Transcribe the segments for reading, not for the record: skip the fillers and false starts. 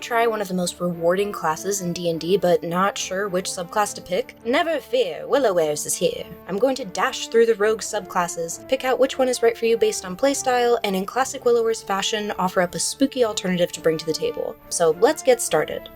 try one of the most rewarding classes in D&D but not sure which subclass to pick? Never fear, Willowares is here. I'm going to dash through the rogue subclasses, pick out which one is right for you based on playstyle, and in classic Willowares fashion, offer up a spooky alternative to bring to the table. So let's get started.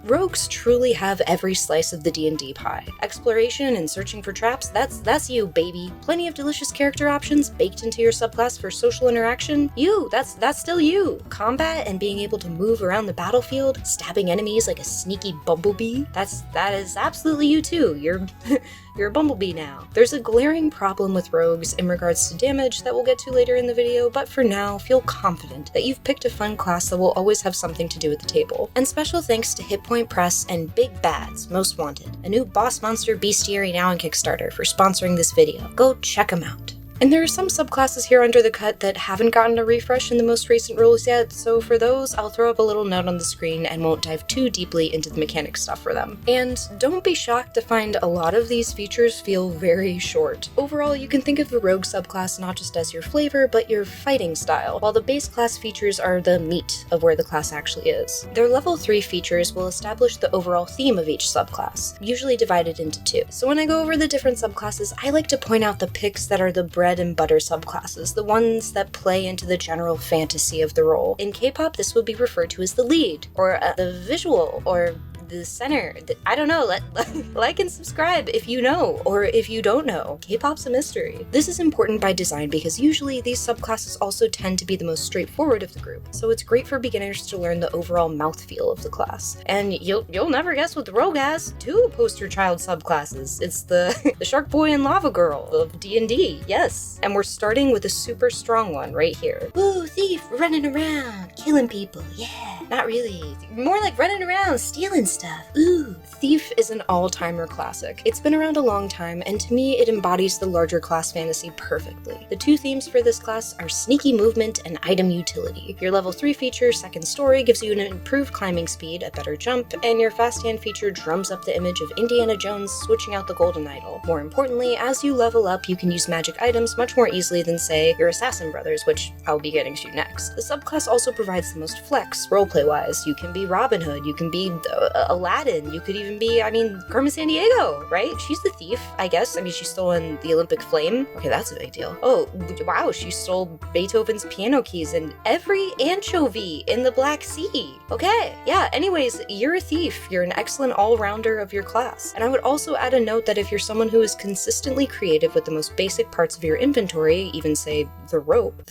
Rogues truly have every slice of the D&D pie. Exploration and searching for traps, that's you, baby. Plenty of delicious character options baked into your subclass for social interaction. That's still you. Combat and being able to move around the battlefield, stabbing enemies like a sneaky bumblebee, that is absolutely you too. You're a bumblebee now. There's a glaring problem with rogues in regards to damage that we'll get to later in the video, but for now, feel confident that you've picked a fun class that will always have something to do at the table. And special thanks to Hit Point Press and Big Bad's Most Wanted, a new boss monster bestiary now on Kickstarter, for sponsoring this video. Go check them out. And there are some subclasses here under the cut that haven't gotten a refresh in the most recent rules yet, so for those, I'll throw up a little note on the screen and won't dive too deeply into the mechanic stuff for them. And don't be shocked to find a lot of these features feel very short. Overall, you can think of the rogue subclass not just as your flavor, but your fighting style, while the base class features are the meat of where the class actually is. Their level 3 features will establish the overall theme of each subclass, usually divided into 2. So when I go over the different subclasses, I like to point out the picks that are the bread and butter subclasses, the ones that play into the general fantasy of the role. In K-pop, this would be referred to as the lead, or the visual, or the center. I don't know, like and subscribe if you know, or if you don't know. K-pop's a mystery. This is important by design because usually these subclasses also tend to be the most straightforward of the group, so it's great for beginners to learn the overall mouthfeel of the class. And you'll never guess what the rogue has. 2 poster child subclasses. It's the Shark Boy and Lava Girl of D&D, yes. And we're starting with a super strong one right here. Ooh, thief, running around, killing people, yeah. Not really. More like running around, stealing stuff. Ooh. Thief is an all-timer classic. It's been around a long time, and to me, it embodies the larger class fantasy perfectly. The 2 themes for this class are sneaky movement and item utility. Your level 3 feature, Second Story, gives you an improved climbing speed, a better jump, and your fast hand feature drums up the image of Indiana Jones switching out the golden idol. More importantly, as you level up, you can use magic items much more easily than, say, your Assassin Brothers, which I'll be getting to next. The subclass also provides the most flex, roleplay-wise. You can be Robin Hood, you can be Aladdin, you could even be, Carmen Sandiego, right? She's the thief, I guess. She's stolen the Olympic flame. Okay, that's a big deal. Oh, wow, she stole Beethoven's piano keys and every anchovy in the Black Sea. Okay, yeah, anyways, you're a thief. You're an excellent all-rounder of your class. And I would also add a note that if you're someone who is consistently creative with the most basic parts of your inventory, even say the rope,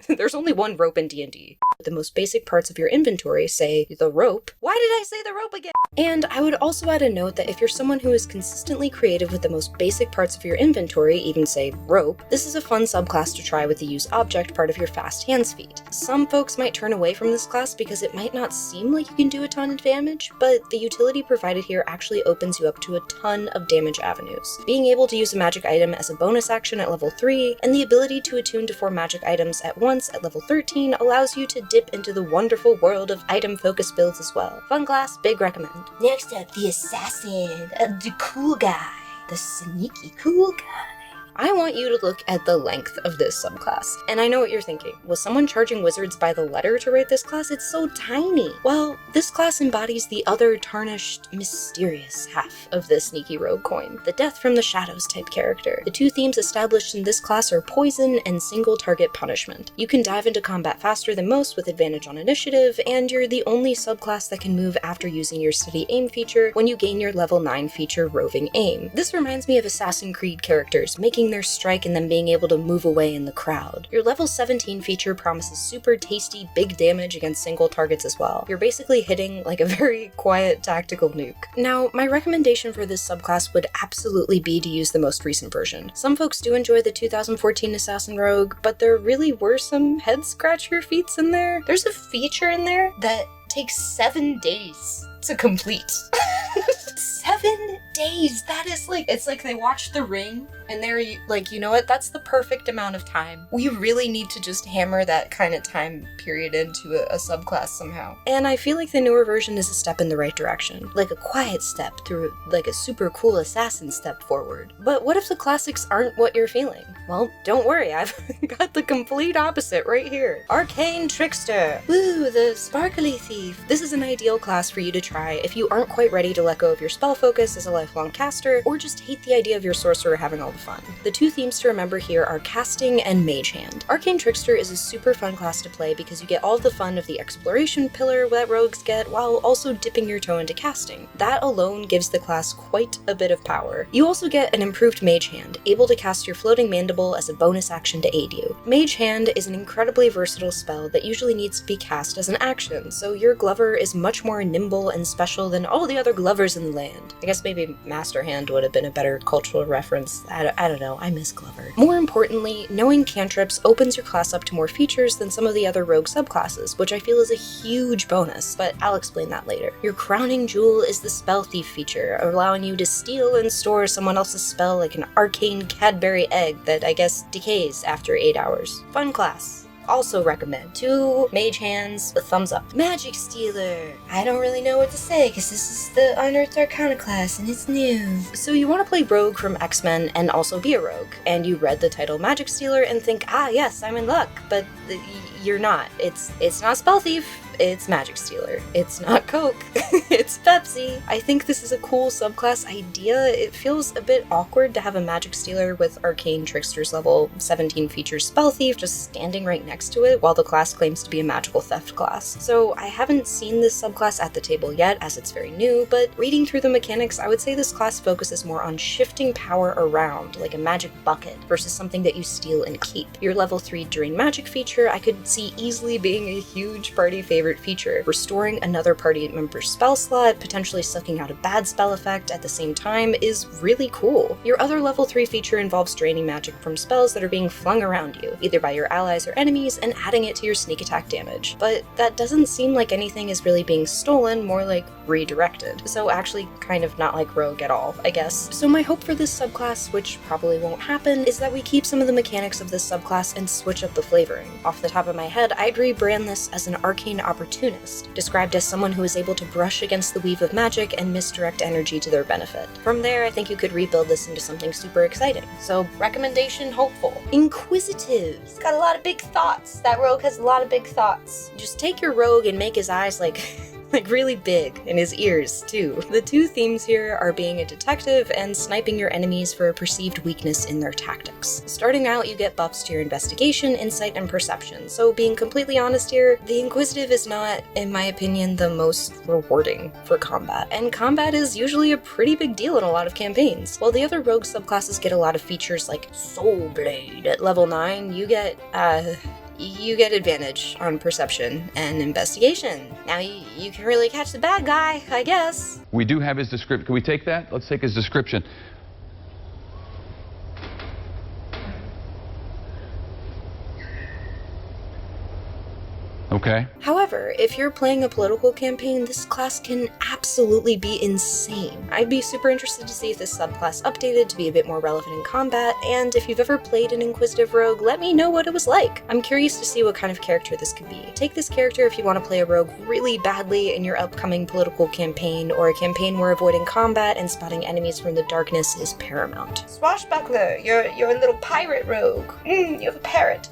there's only one rope in D&D. The most basic parts of your inventory, say the rope. Why did I say the rope again? And I would also add a note that if you're someone who is consistently creative with the most basic parts of your inventory, even say rope, this is a fun subclass to try with the use object part of your fast hands feat. Some folks might turn away from this class because it might not seem like you can do a ton of damage, but the utility provided here actually opens you up to a ton of damage avenues. Being able to use a magic item as a bonus action at level 3, and the ability to attune to 4 magic items at once at level 13 allows you to dip into the wonderful world of item-focused builds as well. Fun class, big recommend. Next up, the assassin, the cool guy, the sneaky cool guy. I want you to look at the length of this subclass. And I know what you're thinking. Was someone charging wizards by the letter to rate this class? It's so tiny. Well, this class embodies the other tarnished, mysterious half of the sneaky rogue coin, the death from the shadows type character. The 2 themes established in this class are poison and single target punishment. You can dive into combat faster than most with advantage on initiative, and you're the only subclass that can move after using your steady aim feature when you gain your level 9 feature roving aim. This reminds me of Assassin's Creed characters, making their strike and then being able to move away in the crowd. Your level 17 feature promises super tasty big damage against single targets as well. You're basically hitting like a very quiet tactical nuke. Now, my recommendation for this subclass would absolutely be to use the most recent version. Some folks do enjoy the 2014 Assassin Rogue, but there really were some head-scratcher feats in there. There's a feature in there that takes 7 days to complete. 7 7 days! That is like, it's like they watched The Ring and they're like, you know what, that's the perfect amount of time. We really need to just hammer that kind of time period into a subclass somehow. And I feel like the newer version is a step in the right direction. Like a quiet step through like a super cool assassin step forward. But what if the classics aren't what you're feeling? Well, don't worry, I've got the complete opposite right here. Arcane Trickster! Woo, the sparkly thief! This is an ideal class for you to try if you aren't quite ready to let go of your spell focus as a lifelong caster, or just hate the idea of your sorcerer having all the fun. The two themes to remember here are casting and mage hand. Arcane Trickster is a super fun class to play because you get all the fun of the exploration pillar that rogues get while also dipping your toe into casting. That alone gives the class quite a bit of power. You also get an improved mage hand, able to cast your floating mandible as a bonus action to aid you. Mage hand is an incredibly versatile spell that usually needs to be cast as an action, so your Glover is much more nimble and special than all the other Glovers in the land. I guess maybe Master Hand would have been a better cultural reference. I don't know, I miss Glover. More importantly, knowing cantrips opens your class up to more features than some of the other rogue subclasses, which I feel is a huge bonus, but I'll explain that later. Your crowning jewel is the Spell Thief feature, allowing you to steal and store someone else's spell like an arcane Cadbury egg that I guess decays after 8 hours. Fun class. Also recommend. 2 mage hands, a thumbs up. Magic Stealer! I don't really know what to say because this is the Unearthed Arcana class and it's new. So you want to play Rogue from X-Men and also be a rogue, and you read the title Magic Stealer and think, ah yes, I'm in luck, but you're not. It's not Spell Thief. It's Magic Stealer. It's not Coke. It's Pepsi. I think this is a cool subclass idea. It feels a bit awkward to have a Magic Stealer with Arcane Trickster's level 17 features Spell Thief just standing right next to it while the class claims to be a magical theft class. So I haven't seen this subclass at the table yet as it's very new, but reading through the mechanics, I would say this class focuses more on shifting power around, like a magic bucket, versus something that you steal and keep. Your level 3 Drain Magic feature I could see easily being a huge party favorite feature, restoring another party member's spell slot, potentially sucking out a bad spell effect at the same time is really cool. Your other level 3 feature involves draining magic from spells that are being flung around you, either by your allies or enemies, and adding it to your sneak attack damage. But that doesn't seem like anything is really being stolen, more like redirected. So actually kind of not like Rogue at all, I guess. So my hope for this subclass, which probably won't happen, is that we keep some of the mechanics of this subclass and switch up the flavoring. Off the top of my head, I'd rebrand this as an arcane opportunist, described as someone who is able to brush against the weave of magic and misdirect energy to their benefit. From there, I think you could rebuild this into something super exciting. So, recommendation, hopeful. Inquisitive. He's got a lot of big thoughts. That rogue has a lot of big thoughts. Just take your rogue and make his eyes like really big, and his ears, too. The two themes here are being a detective and sniping your enemies for a perceived weakness in their tactics. Starting out, you get buffs to your investigation, insight, and perception, so being completely honest here, the Inquisitive is not, in my opinion, the most rewarding for combat, and combat is usually a pretty big deal in a lot of campaigns. While the other rogue subclasses get a lot of features like Soul Blade at level 9, you get advantage on perception and investigation. Now you can really catch the bad guy, I guess. We do have his description. Can we take that? Let's take his description. Okay. However, if you're playing a political campaign, this class can absolutely be insane. I'd be super interested to see if this subclass updated to be a bit more relevant in combat, and if you've ever played an Inquisitive Rogue, let me know what it was like. I'm curious to see what kind of character this could be. Take this character if you want to play a rogue really badly in your upcoming political campaign, or a campaign where avoiding combat and spotting enemies from the darkness is paramount. Swashbuckler, you're a little pirate rogue. You have a parrot.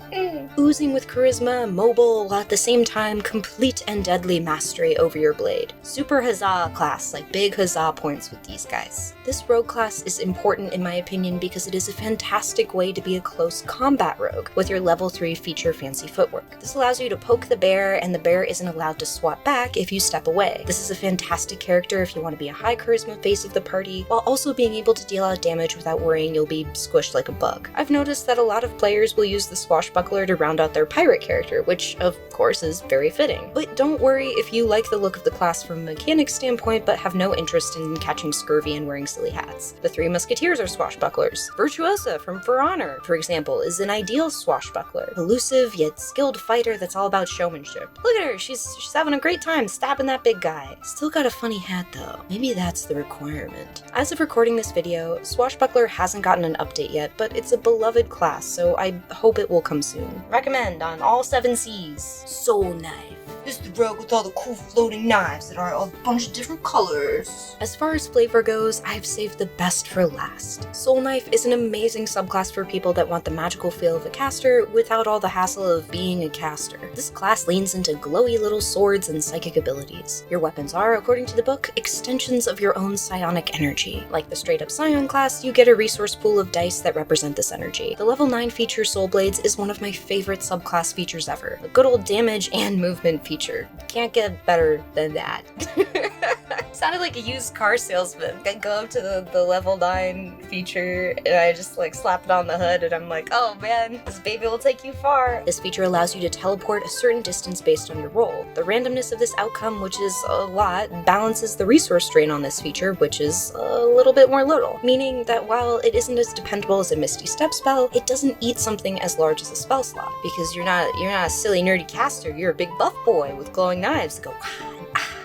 Oozing with charisma, mobile, while at the same time complete and deadly mastery over your blade. Super huzzah class, like big huzzah points with these guys. This rogue class is important in my opinion because it is a fantastic way to be a close combat rogue with your level 3 feature fancy footwork. This allows you to poke the bear and the bear isn't allowed to swat back if you step away. This is a fantastic character if you want to be a high charisma face of the party while also being able to deal out damage without worrying you'll be squished like a bug. I've noticed that a lot of players will use the Swashbuckler to round out their pirate character, which of course course is very fitting. But don't worry if you like the look of the class from a mechanics standpoint but have no interest in catching scurvy and wearing silly hats. The Three Musketeers are swashbucklers. Virtuosa from For Honor, for example, is an ideal swashbuckler. Elusive yet skilled fighter that's all about showmanship. Look at her, she's having a great time stabbing that big guy. Still got a funny hat though. Maybe that's the requirement. As of recording this video, Swashbuckler hasn't gotten an update yet, but it's a beloved class, so I hope it will come soon. Recommend on all 7 Cs. Soul Knife. This is the rogue with all the cool floating knives that are a bunch of different colors. As far as flavor goes, I've saved the best for last. Soul Knife is an amazing subclass for people that want the magical feel of a caster without all the hassle of being a caster. This class leans into glowy little swords and psychic abilities. Your weapons are, according to the book, extensions of your own psionic energy. Like the straight up Scion class, you get a resource pool of dice that represent this energy. The level 9 feature Soul Blades is one of my favorite subclass features ever. A good old damage and movement feature. Can't get better than that. Sounded like a used car salesman. I go up to the level 9 feature and I just like slap it on the hood and I'm like, oh man, this baby will take you far. This feature allows you to teleport a certain distance based on your roll. The randomness of this outcome, which is a lot, balances the resource drain on this feature, which is a little bit more little. Meaning that while it isn't as dependable as a Misty Step spell, it doesn't eat something as large as a spell slot. Because you're not a silly nerdy caster, you're a big buff boy with glowing knives that go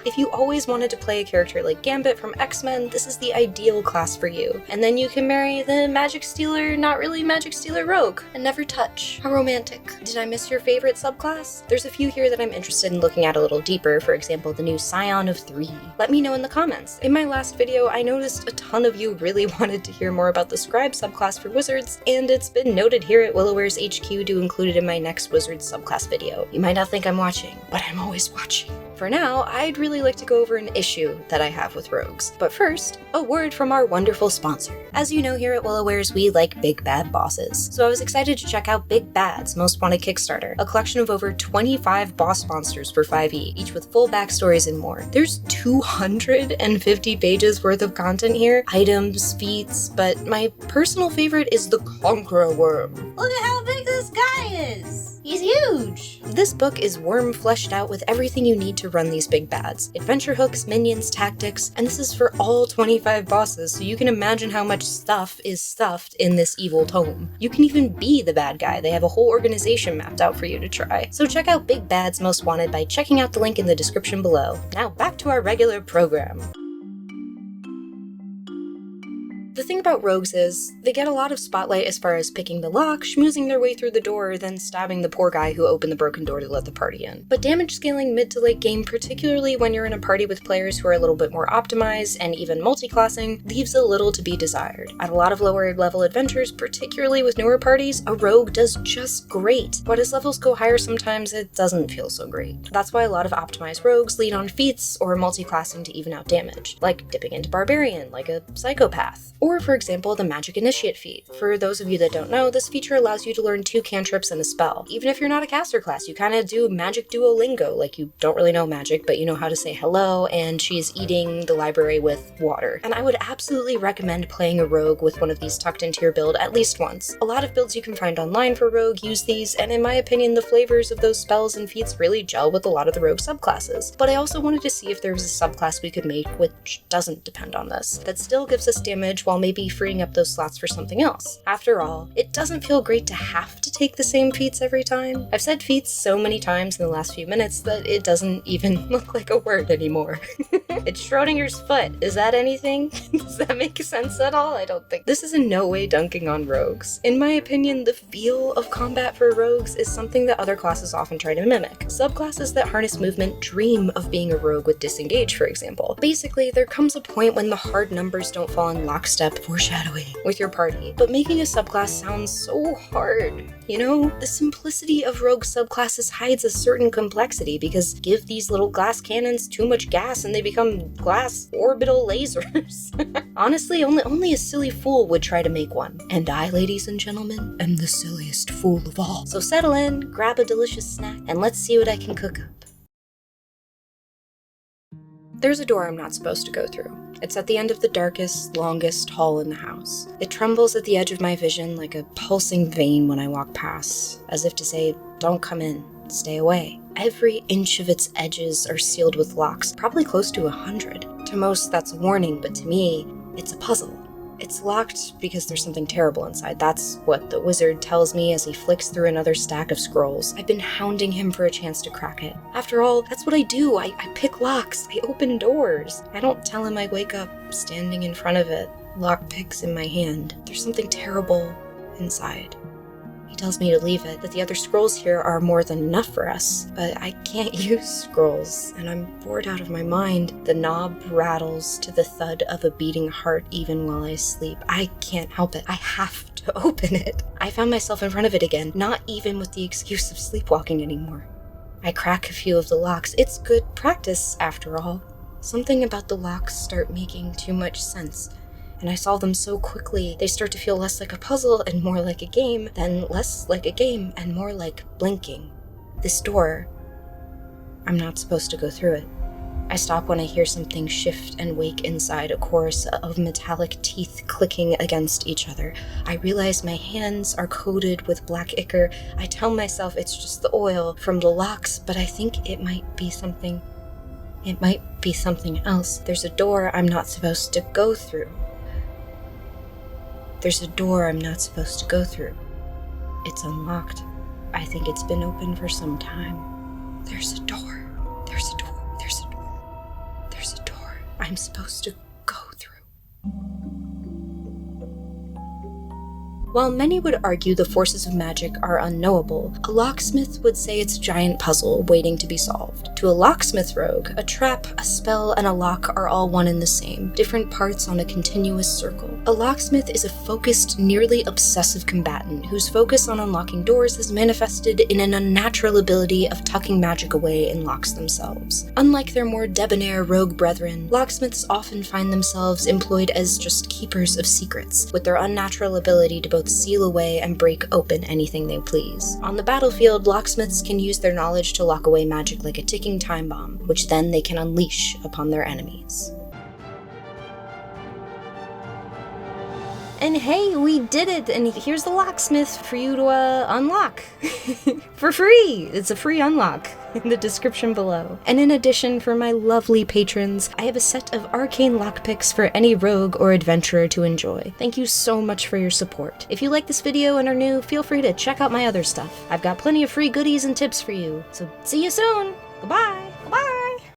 If you always wanted to play a character like Gambit from X-Men, this is the ideal class for you. And then you can marry the Magic Stealer, not really Magic Stealer rogue, and never touch. How romantic. Did I miss your favorite subclass? There's a few here that I'm interested in looking at a little deeper, for example, the new Scion of 3. Let me know in the comments. In my last video, I noticed a ton of you really wanted to hear more about the Scribe subclass for Wizards, and it's been noted here at Willowares HQ to include it in my next Wizards subclass video. You might not think I'm watching, but I'm always watching. For now, I'd really like to go over an issue that I have with rogues. But first, a word from our wonderful sponsor. As you know, here at Willowares, we like big bad bosses. So I was excited to check out Big Bad's Most Wanted Kickstarter, a collection of over 25 boss monsters for 5e, each with full backstories and more. There's 250 pages worth of content here, items, feats, but my personal favorite is the Conqueror Worm. Look at how big this guy is! He's huge! This book is worm fleshed out with everything you need to run these big bads. Adventure hooks, minions, tactics, and this is for all 25 bosses, so you can imagine how much stuff is stuffed in this evil tome. You can even be the bad guy. They have a whole organization mapped out for you to try. So check out Big Bad's Most Wanted by checking out the link in the description below. Now back to our regular program. The thing about rogues is, they get a lot of spotlight as far as picking the lock, schmoozing their way through the door, then stabbing the poor guy who opened the broken door to let the party in. But damage scaling mid to late game, particularly when you're in a party with players who are a little bit more optimized and even multi-classing, leaves a little to be desired. At a lot of lower level adventures, particularly with newer parties, a rogue does just great. But as levels go higher sometimes, it doesn't feel so great. That's why a lot of optimized rogues lean on feats or multi-classing to even out damage, like dipping into Barbarian, like a psychopath. Or, for example, the Magic Initiate feat. For those of you that don't know, this feature allows you to learn 2 cantrips and a spell. Even if you're not a caster class, you kind of do magic Duolingo, like you don't really know magic, but you know how to say hello, and she's eating the library with water. And I would absolutely recommend playing a rogue with one of these tucked into your build at least once. A lot of builds you can find online for rogue use these, and in my opinion, the flavors of those spells and feats really gel with a lot of the rogue subclasses. But I also wanted to see if there was a subclass we could make which doesn't depend on this, that still gives us damage while maybe freeing up those slots for something else. After all, it doesn't feel great to have to take the same feats every time. I've said feats so many times in the last few minutes that it doesn't even look like a word anymore. It's Schrodinger's foot. Is that anything? Does that make sense at all? I don't think. This is in no way dunking on rogues. In my opinion, the feel of combat for rogues is something that other classes often try to mimic. Subclasses that harness movement dream of being a rogue with disengage, for example. Basically, there comes a point when the hard numbers don't fall in lockstep, foreshadowing, with your party. But making a subclass sounds so hard. You know, the simplicity of rogue subclasses hides a certain complexity because give these little glass cannons too much gas and they become glass orbital lasers. Honestly, only a silly fool would try to make one. And I, ladies and gentlemen, am the silliest fool of all. So settle in, grab a delicious snack, and let's see what I can cook up. There's a door I'm not supposed to go through. It's at the end of the darkest, longest hall in the house. It trembles at the edge of my vision like a pulsing vein when I walk past, as if to say, don't come in. stay away. Every inch of its edges are sealed with locks, probably close to 100. To most, that's a warning, but to me, it's a puzzle. It's locked because there's something terrible inside. That's what the wizard tells me as he flicks through another stack of scrolls. I've been hounding him for a chance to crack it. After all, that's what I do. I pick locks. I open doors. I don't tell him I wake up standing in front of it, lock picks in my hand. There's something terrible inside. He tells me to leave it, that the other scrolls here are more than enough for us, but I can't use scrolls, and I'm bored out of my mind. The knob rattles to the thud of a beating heart even while I sleep. I can't help it. I have to open it. I found myself in front of it again, not even with the excuse of sleepwalking anymore. I crack a few of the locks. It's good practice, after all. Something about the locks start making too much sense. And I solve them so quickly, they start to feel less like a puzzle and more like a game, then less like a game and more like blinking. This door, I'm not supposed to go through it. I stop when I hear something shift and wake inside, a chorus of metallic teeth clicking against each other. I realize my hands are coated with black ichor. I tell myself it's just the oil from the locks, but I think it might be something. It might be something else. There's a door I'm not supposed to go through. There's a door I'm not supposed to go through. It's unlocked. I think it's been open for some time. There's a door. There's a door. There's a door. There's a door I'm supposed to go through. While many would argue the forces of magic are unknowable, a locksmith would say it's a giant puzzle waiting to be solved. To a locksmith rogue, a trap, a spell, and a lock are all one and the same, different parts on a continuous circle. A locksmith is a focused, nearly obsessive combatant whose focus on unlocking doors has manifested in an unnatural ability of tucking magic away in locks themselves. Unlike their more debonair rogue brethren, locksmiths often find themselves employed as just keepers of secrets, with their unnatural ability to both seal away and break open anything they please. On the battlefield, locksmiths can use their knowledge to lock away magic like a ticking time bomb, which then they can unleash upon their enemies. And hey, we did it! And here's the locksmith for you to unlock. For free! It's a free unlock in the description below. And in addition, for my lovely patrons, I have a set of arcane lockpicks for any rogue or adventurer to enjoy. Thank you so much for your support. If you like this video and are new, feel free to check out my other stuff. I've got plenty of free goodies and tips for you. So see you soon! Goodbye!